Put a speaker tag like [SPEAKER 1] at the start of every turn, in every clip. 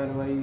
[SPEAKER 1] RY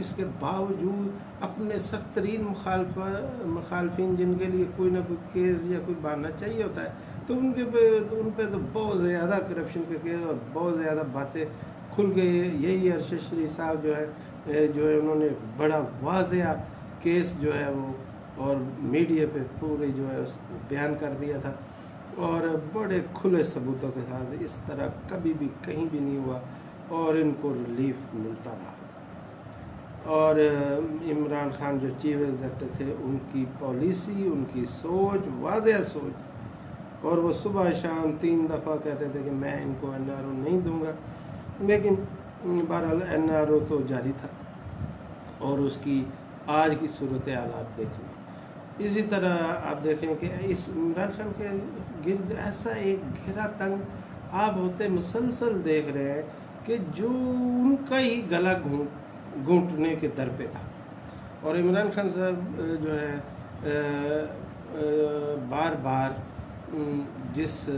[SPEAKER 1] اس کے باوجود اپنے سخت ترین مخالفین جن کے لیے کوئی نہ کوئی کیس یا کوئی بہانہ چاہیے ہوتا ہے تو ان پہ تو بہت زیادہ کرپشن کے کیس اور بہت زیادہ باتیں کھل گئی. یہی ارشد شریف صاحب جو ہے انہوں نے بڑا واضح کیس جو ہے وہ اور میڈیا پہ پورے جو ہے اس کو بیان کر دیا تھا اور بڑے کھلے ثبوتوں کے ساتھ. اس طرح کبھی بھی کہیں بھی نہیں ہوا اور ان کو ریلیف ملتا رہا. اور عمران خان جو چیف ایگزیکٹو تھے ان کی پالیسی، ان کی سوچ، واضح سوچ، اور وہ صبح شام 3 دفعہ کہتے تھے کہ میں ان کو NRO نہیں دوں گا، لیکن بہرحال NRO تو جاری تھا اور اس کی آج کی صورتحال آپ دیکھ لیں. اسی طرح آپ دیکھیں کہ اس عمران خان کے گرد ایسا ایک گھیرا تنگ آپ ہوتے مسلسل دیکھ رہے ہیں کہ جو ان کا ہی گلا گھونٹنے کے در پہ تھا. اور عمران خان صاحب جو ہے بار بار جس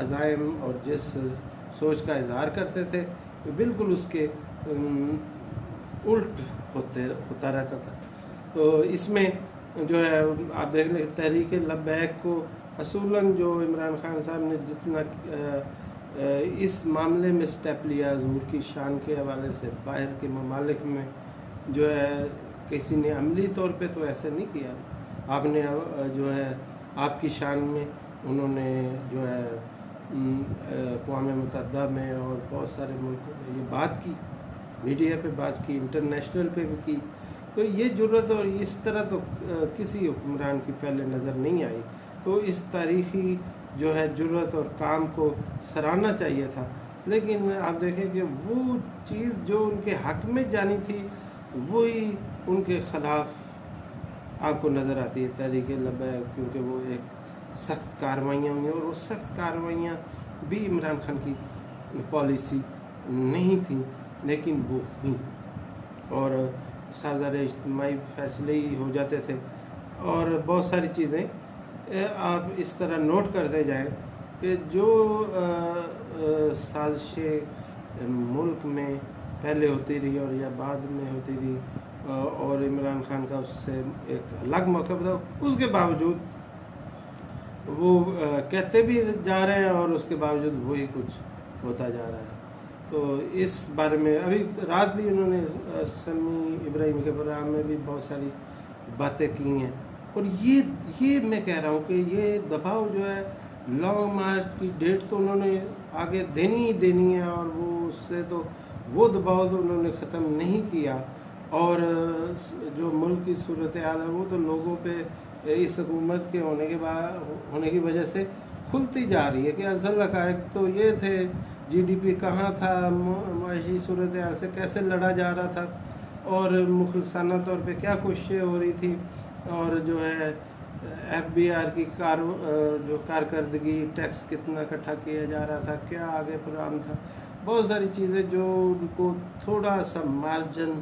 [SPEAKER 1] عزائم اور جس سوچ کا اظہار کرتے تھے بالکل اس کے الٹ ہوتا رہتا تھا. تو اس میں جو ہے آپ دیکھ لیں تحریک لبیک کو اصولاً جو عمران خان صاحب نے جتنا اس معاملے میں سٹیپ لیا حضور کی شان کے حوالے سے باہر کے ممالک میں جو ہے کسی نے عملی طور پہ تو ایسے نہیں کیا. آپ نے جو ہے آپ کی شان میں انہوں نے جو ہے اقوام متحدہ میں اور بہت سارے ملکوں میں یہ بات کی، میڈیا پہ بات کی، انٹرنیشنل پہ بھی کی. تو یہ جرت اور اس طرح تو کسی حکمران کی پہلے نظر نہیں آئی. تو اس تاریخی جو ہے جرت اور کام کو سراہنا چاہیے تھا. لیکن آپ دیکھیں کہ وہ چیز جو ان کے حق میں جانی تھی وہی ان کے خلاف آپ کو نظر آتی ہے تحریک لبیک، کیونکہ وہ ایک سخت کارروائیاں ہوئی اور وہ سخت کارروائیاں بھی عمران خان کی پالیسی نہیں تھیں لیکن وہ ہوئیں اور سازگار اجتماعی فیصلے ہی ہو جاتے تھے. اور بہت ساری چیزیں آپ اس طرح نوٹ کرتے جائیں کہ جو سازشیں ملک میں پہلے ہوتی رہی اور یا بعد میں ہوتی رہی اور عمران خان کا اس سے ایک الگ موقف تھا، اس کے باوجود وہ کہتے بھی جا رہے ہیں اور اس کے باوجود وہی کچھ ہوتا جا رہا ہے. تو اس بارے میں ابھی رات بھی انہوں نے سمیع ابراہیم کے پروگرام میں بھی بہت ساری باتیں کی ہیں. اور یہ میں کہہ رہا ہوں کہ یہ دباؤ جو ہے لانگ مارچ کی ڈیٹ تو انہوں نے آگے دینی ہی دینی ہے اور وہ اس سے تو وہ دباؤ تو انہوں نے ختم نہیں کیا. اور جو ملک کی صورتحال ہے وہ تو لوگوں پہ اس حکومت کے ہونے کی وجہ سے کھلتی جا رہی ہے کہ اصل حقائق تو یہ تھے. GDP کہاں تھا، معاشی صورتحال سے کیسے لڑا جا رہا تھا اور مخلصانہ طور پہ کیا کوششیں ہو رہی تھی اور جو ہے FBR کی جو کارکردگی، ٹیکس کتنا اکٹھا کیا جا رہا تھا، کیا آگے پروگرام تھا. بہت ساری چیزیں جو ان کو تھوڑا سا مارجن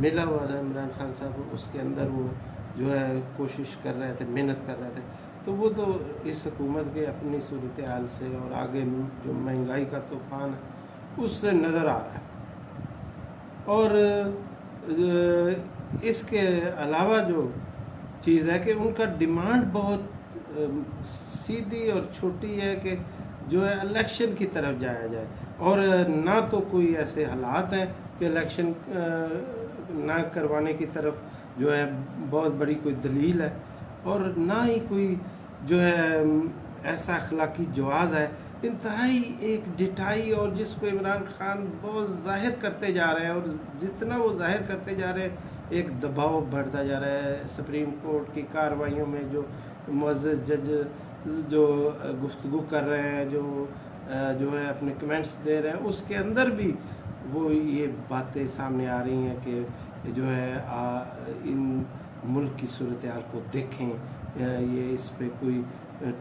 [SPEAKER 1] ملا ہوا تھا عمران خان صاحب اس کے اندر وہ جو ہے کوشش کر رہے تھے، محنت کر رہے تھے. تو وہ تو اس حکومت کے اپنی صورتحال سے اور آگے جو مہنگائی کا طوفان ہے اس سے نظر آ رہا ہے. اور اس کے علاوہ جو چیز ہے کہ ان کا ڈیمانڈ بہت سیدھی اور چھوٹی ہے کہ جو ہے الیکشن کی طرف جایا جائے اور نہ تو کوئی ایسے حالات ہیں کہ الیکشن نہ کروانے کی طرف جو ہے بہت بڑی کوئی دلیل ہے اور نہ ہی کوئی جو ہے ایسا اخلاقی جواز ہے. انتہائی ایک ڈٹائی اور جس کو عمران خان بہت ظاہر کرتے جا رہے ہیں اور جتنا وہ ظاہر کرتے جا رہے ہیں ایک دباؤ بڑھتا جا رہا ہے. سپریم کورٹ کی کارروائیوں میں جو معزز جج جو گفتگو کر رہے ہیں، جو ہے اپنے کمنٹس دے رہے ہیں، اس کے اندر بھی وہ یہ باتیں سامنے آ رہی ہیں کہ جو ہے ان ملک کی صورتحال کو دیکھیں، یہ اس پہ کوئی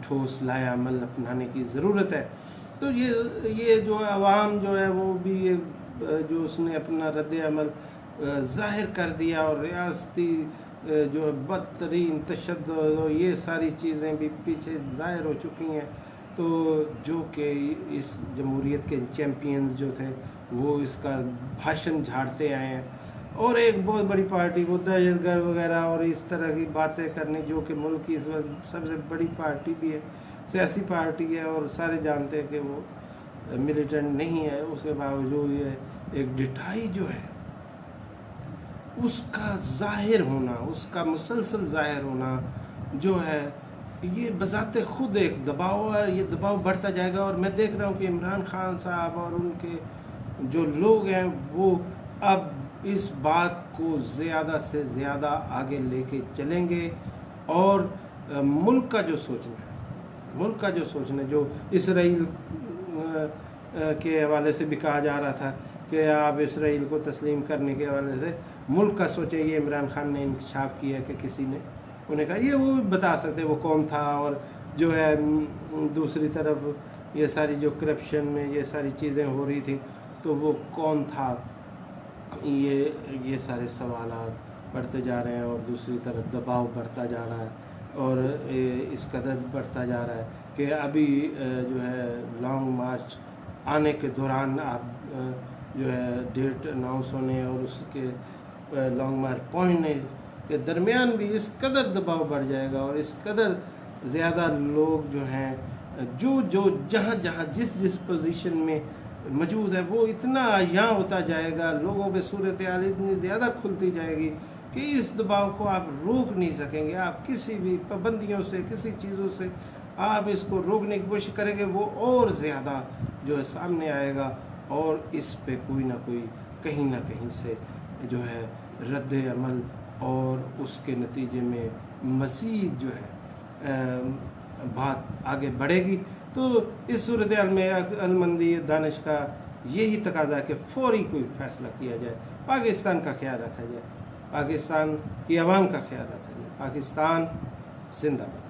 [SPEAKER 1] ٹھوس لائحہ عمل اپنانے کی ضرورت ہے. تو یہ جو عوام جو ہے وہ بھی جو اس نے اپنا رد عمل ظاہر کر دیا اور ریاستی جو بدترین تشدد اور یہ ساری چیزیں بھی پیچھے ظاہر ہو چکی ہیں. تو جو کہ اس جمہوریت کے چیمپئنز جو تھے وہ اس کا بھاشن جھاڑتے آئے ہیں اور ایک بہت بڑی پارٹی وہ دہشت گرد وغیرہ اور اس طرح کی باتیں کرنی، جو کہ ملک کی اس وقت سب سے بڑی پارٹی بھی ہے، سیاسی پارٹی ہے، اور سارے جانتے ہیں کہ وہ ملیٹنٹ نہیں ہے، اس کے باوجود یہ ایک ڈٹائی جو ہے اس کا ظاہر ہونا، اس کا مسلسل ظاہر ہونا جو ہے، یہ بذات خود ایک دباؤ ہے، یہ دباؤ بڑھتا جائے گا۔ اور میں دیکھ رہا ہوں کہ عمران خان صاحب اور ان کے جو لوگ ہیں وہ اب اس بات کو زیادہ سے زیادہ آگے لے کے چلیں گے، اور ملک کا جو سوچنا ہے جو اسرائیل کے حوالے سے بھی کہا جا رہا تھا کہ آپ اسرائیل کو تسلیم کرنے کے حوالے سے ملک کا سوچیں، یہ عمران خان نے انکشاف کیا کہ کسی نے انہیں کہا، یہ وہ بھی بتا سکتے وہ کون تھا، اور جو ہے دوسری طرف یہ ساری جو کرپشن میں یہ ساری چیزیں ہو رہی تھیں تو وہ کون تھا، یہ سارے سوالات بڑھتے جا رہے ہیں، اور دوسری طرف دباؤ بڑھتا جا رہا ہے، اور اس قدر بڑھتا جا رہا ہے کہ ابھی جو ہے لانگ مارچ آنے کے دوران آپ جو ہے ڈیٹ اناؤنس ہونے اور اس کے لانگ مارچ پہنچنے کے درمیان بھی اس قدر دباؤ بڑھ جائے گا، اور اس قدر زیادہ لوگ جو ہیں جو جہاں جس پوزیشن میں موجود ہے وہ اتنا یہاں ہوتا جائے گا، لوگوں پہ صورتحال اتنی زیادہ کھلتی جائے گی کہ اس دباؤ کو آپ روک نہیں سکیں گے۔ آپ کسی بھی پابندیوں سے، کسی چیزوں سے آپ اس کو روکنے کی کوشش کریں گے، وہ اور زیادہ جو ہے سامنے آئے گا، اور اس پہ کوئی نہ کوئی کہیں نہ کہیں سے جو ہے رد عمل اور اس کے نتیجے میں مزید جو ہے بات آگے بڑھے گی۔ تو اس صورتحال میں عقل مندی دانش کا یہی تقاضا ہے کہ فوری کوئی فیصلہ کیا جائے، پاکستان کا خیال رکھا جائے، پاکستان کی عوام کا خیال رکھا جائے۔ پاکستان زندہ باد۔